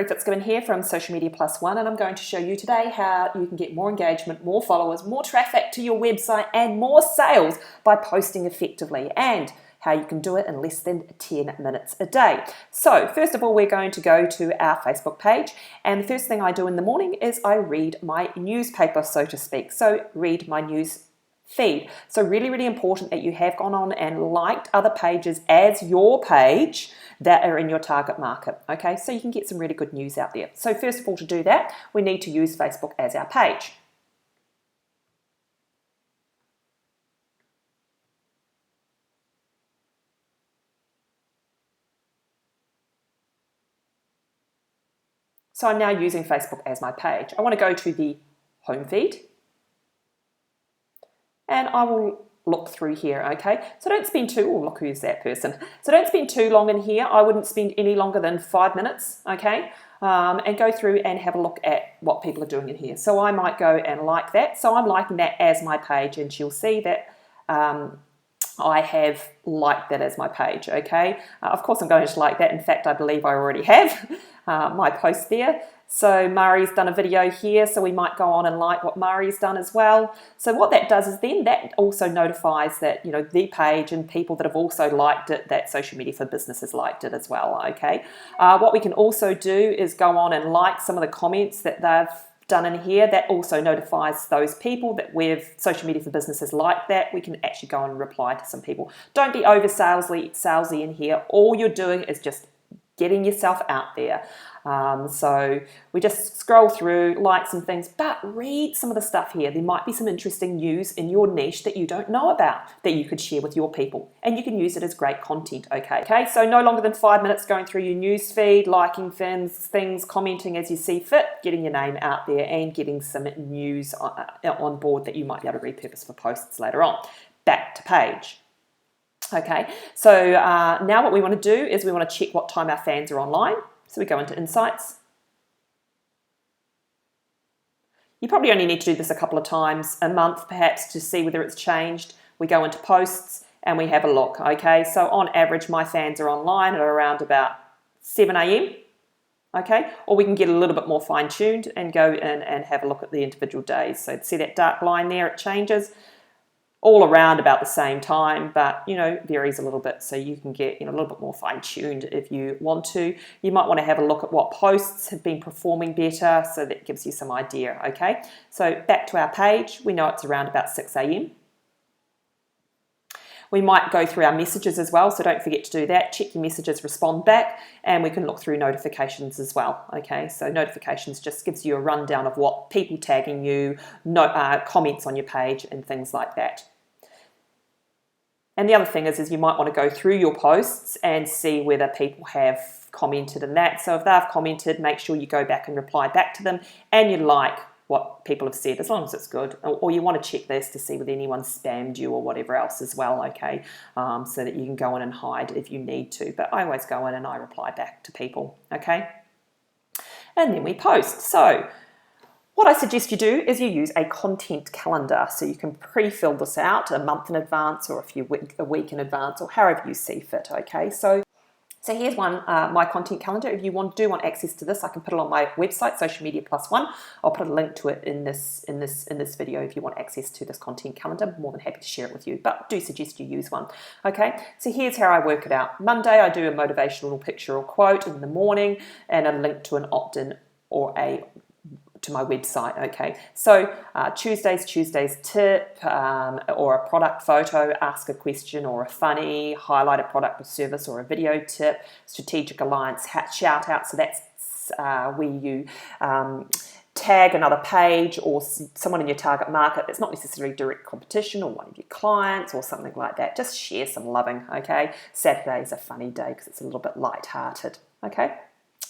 Fitzgibbon here from Social Media Plus One, and I'm going to show you today how you can get more engagement, more followers, more traffic to your website and more sales by posting effectively, and how you can do it in less than 10 minutes a day. So first of all, we're going to go to our Facebook page, and the first thing I do in the morning is I read my newspaper, so to speak. So read my news feed. So really important that you have gone on and liked other pages as your page that are in your target market, okay? So you can get some really good news out there. So first of all, to do that, we need to use Facebook as our page. So I'm now using Facebook as my page. I want to go to the home feed, and I will look through here, okay? So don't spend look who's that person. So don't spend too long in here. I wouldn't spend any longer than 5 minutes, okay? And go through and have a look at what people are doing in here. So I might go and like that. So I'm liking that as my page, and you'll see that I have liked that as my page, okay? Of course I'm going to like that. In fact, I believe I already have my post there. So Mari's done a video here, so we might go on and like what Mari's done as well. So what that does is then that also notifies that, you know, the page and people that have also liked it, that Social Media for Business has liked it as well, okay? What we can also do is go on and like some of the comments that they've done in here. That also notifies those people that Social Media for Business has liked that. We can actually go and reply to some people. Don't be over salesy in here. All you're doing is just getting yourself out there. So we just scroll through, like some things, but read some of the stuff here. There might be some interesting news in your niche that you don't know about that you could share with your people, and you can use it as great content, okay? Okay, so no longer than 5 minutes going through your news feed, liking things, commenting as you see fit, getting your name out there and getting some news on board that you might be able to repurpose for posts later on. Back to page. Okay, so now what we want to do is we want to check what time our fans are online. So we go into Insights. You probably only need to do this a couple of times a month, perhaps, to see whether it's changed. We go into Posts and we have a look, okay? So on average, my fans are online at around about 7 a.m, okay? Or we can get a little bit more fine-tuned and go in and have a look at the individual days. So see that dark line there, it changes all around about the same time, but you know, varies a little bit, so you can get, you know, a little bit more fine-tuned if you want to. You might want to have a look at what posts have been performing better, so that gives you some idea, okay? So back to our page, we know it's around about 6 a.m. We might go through our messages as well, so don't forget to do that. Check your messages, respond back, and we can look through notifications as well, okay? So notifications just gives you a rundown of what people tagging you, comments on your page and things like that. And the other thing is you might want to go through your posts and see whether people have commented in that. So if they've commented, make sure you go back and reply back to them, and you like what people have said, as long as it's good. Or you want to check this to see whether anyone spammed you or whatever else as well, okay? So that you can go in and hide if you need to. But I always go in and I reply back to people, okay? And then we post. So what I suggest you do is you use a content calendar, so you can pre-fill this out a month in advance or a week in advance, or however you see fit, okay? So here's one, my content calendar. If you do want access to this, I can put it on my website, Social Media Plus One. I'll put a link to it in this video if you want access to this content calendar. I'm more than happy to share it with you, but do suggest you use one, okay? So here's how I work it out. Monday, I do a motivational picture or quote in the morning, and a link to an opt-in or to my website, okay? So Tuesday's tip, or a product photo, ask a question or a funny, highlight a product or service or a video tip, strategic alliance shout out. So that's where you tag another page or someone in your target market that's not necessarily direct competition, or one of your clients or something like that. Just share some loving, okay? Saturday is a funny day because it's a little bit light-hearted, okay?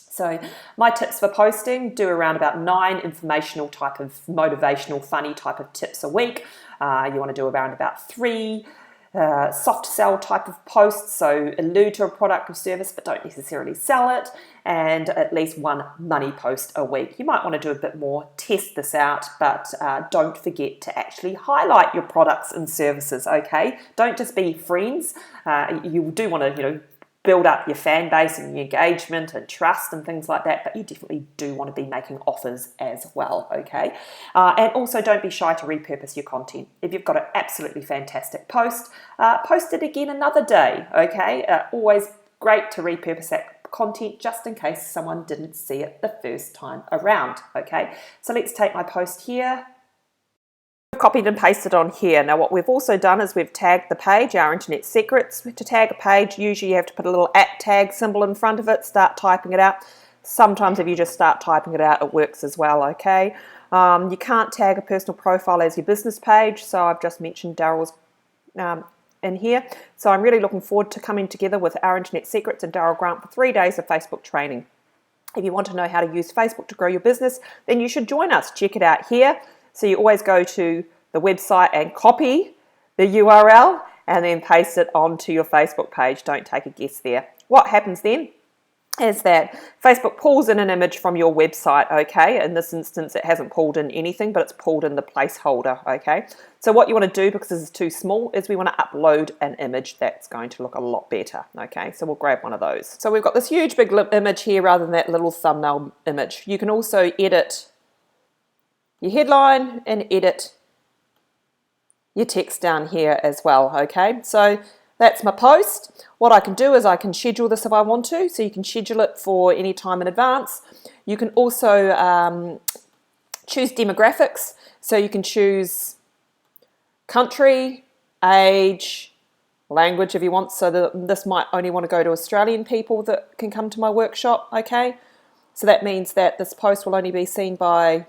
So my tips for posting, do around about 9 informational type of motivational, funny type of tips a week. You want to do around about 3 soft sell type of posts, so allude to a product or service but don't necessarily sell it, and at least 1 money post a week. You might want to do a bit more, test this out, but don't forget to actually highlight your products and services, okay? Don't just be friends. You do want to, build up your fan base and your engagement and trust and things like that, but you definitely do want to be making offers as well, okay? And also don't be shy to repurpose your content. If you've got an absolutely fantastic post, post it again another day, okay? Always great to repurpose that content just in case someone didn't see it the first time around, okay? So let's take my post here. Copied and pasted on here. Now what we've also done is we've tagged the page, Our Internet Secrets. To tag a page, usually you have to put a little @ symbol in front of it, start typing it out. Sometimes if you just start typing it out, it works as well, okay? You can't tag a personal profile as your business page, so I've just mentioned Daryl's in here. So I'm really looking forward to coming together with Our Internet Secrets and Daryl Grant for 3 days of Facebook training. If you want to know how to use Facebook to grow your business, then you should join us. Check it out here. So you always go to the website and copy the URL and then paste it onto your Facebook page. Don't take a guess there. What happens then is that Facebook pulls in an image from your website, okay? In this instance, it hasn't pulled in anything, but it's pulled in the placeholder, okay? So what you want to do, because this is too small, is we want to upload an image that's going to look a lot better, okay? So we'll grab one of those. So we've got this huge big image here rather than that little thumbnail image. You can also edit your headline and edit your text down here as well, okay? So that's my post. What I can do is I can schedule this if I want to, so you can schedule it for any time in advance. You can also choose demographics, so you can choose country, age, language if you want, so that this might only want to go to Australian people that can come to my workshop, okay? So that means that this post will only be seen by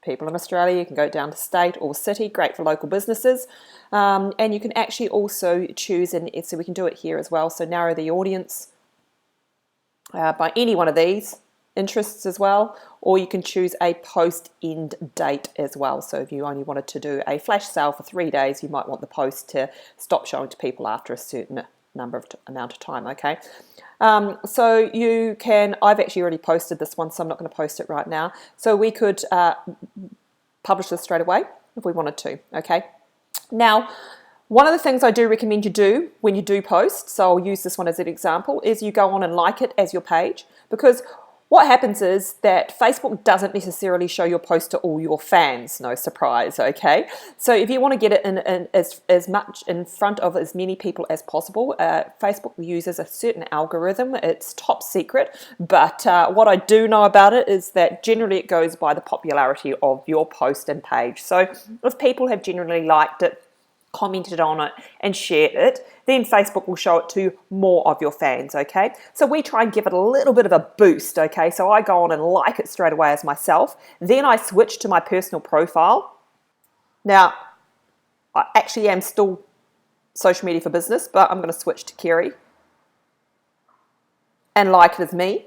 people in Australia. You can go down to state or city, great for local businesses. And you can actually also choose, and so we can do it here as well, so narrow the audience by any one of these interests as well, or you can choose a post end date as well. So if you only wanted to do a flash sale for 3 days, you might want the post to stop showing to people after a certain amount of time, okay? So you can, I've actually already posted this one, so I'm not going to post it right now. So we could publish this straight away if we wanted to, okay? Now, one of the things I do recommend you do when you do post, so I'll use this one as an example, is you go on and like it as your page, because what happens is that Facebook doesn't necessarily show your post to all your fans, no surprise, okay? So if you want to get it in as much in front of as many people as possible, Facebook uses a certain algorithm. It's top secret, but what I do know about it is that generally it goes by the popularity of your post and page. So if people have generally liked it, commented on it and shared it, then Facebook will show it to more of your fans, okay? So we try and give it a little bit of a boost, okay? So I go on and like it straight away as myself. Then I switch to my personal profile. Now, I actually am still social media for business, but I'm going to switch to Kerry and like it as me.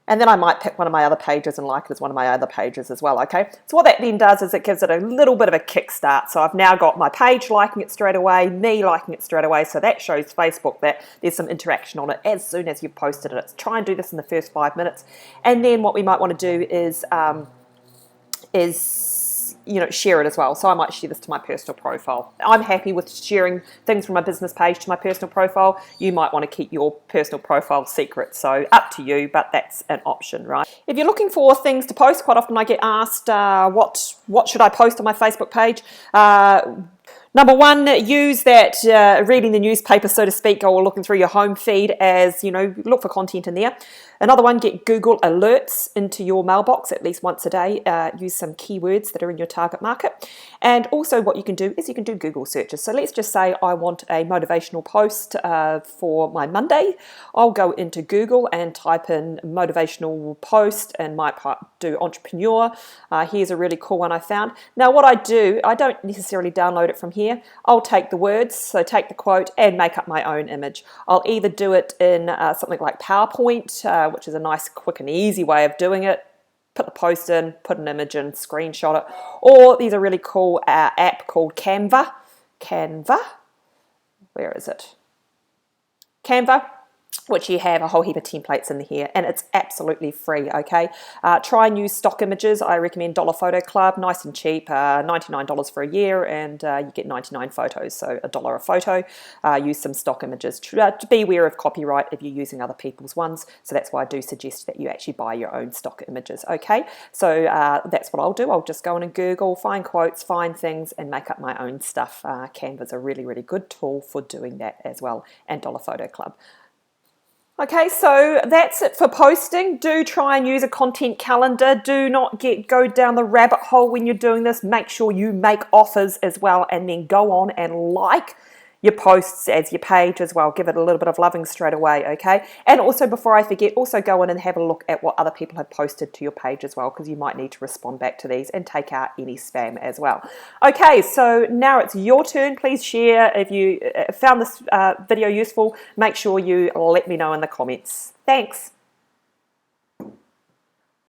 And then I might pick one of my other pages and like it as one of my other pages as well, okay? So what that then does is it gives it a little bit of a kickstart. So I've now got my page liking it straight away, me liking it straight away. So that shows Facebook that there's some interaction on it as soon as you've posted it. Try and do this in the first 5 minutes. And then what we might want to do is share it as well. So I might share this to my personal profile. I'm happy with sharing things from my business page to my personal profile. You might want to keep your personal profile secret, so up to you, but that's an option, right? If you're looking for things to post, quite often I get asked, what should I post on my Facebook page? Number one, use that reading the newspaper, so to speak, or looking through your home feed as, look for content in there. Another one, get Google alerts into your mailbox at least once a day. Use some keywords that are in your target market. And also what you can do is you can do Google searches. So let's just say I want a motivational post for my Monday. I'll go into Google and type in motivational post and might do entrepreneur. Here's a really cool one I found. Now what I do, I don't necessarily download it from here. I'll take the words, so take the quote and make up my own image. I'll either do it in something like PowerPoint, which is a nice, quick and easy way of doing it. Put the post in, put an image in, screenshot it. Or there's a really cool app called Canva. Where is it? Canva. which you have a whole heap of templates in here, and it's absolutely free, okay? Try and use stock images. I recommend Dollar Photo Club, nice and cheap, $99 for a year, and you get 99 photos, so $1 a photo. Use some stock images. To be aware of copyright if you're using other people's ones, so that's why I do suggest that you actually buy your own stock images, okay? So that's what I'll do. I'll just go in and Google, find quotes, find things, and make up my own stuff. Canva's a really, really good tool for doing that as well, and Dollar Photo Club. Okay, so that's it for posting. Do try and use a content calendar. Do not go down the rabbit hole when you're doing this. Make sure you make offers as well, and then go on and like your posts as your page as well. Give it a little bit of loving straight away, okay? And also, before I forget, also go in and have a look at what other people have posted to your page as well, because you might need to respond back to these and take out any spam as well. Okay, so now it's your turn. Please share if you found this video useful. Make sure you let me know in the comments. Thanks.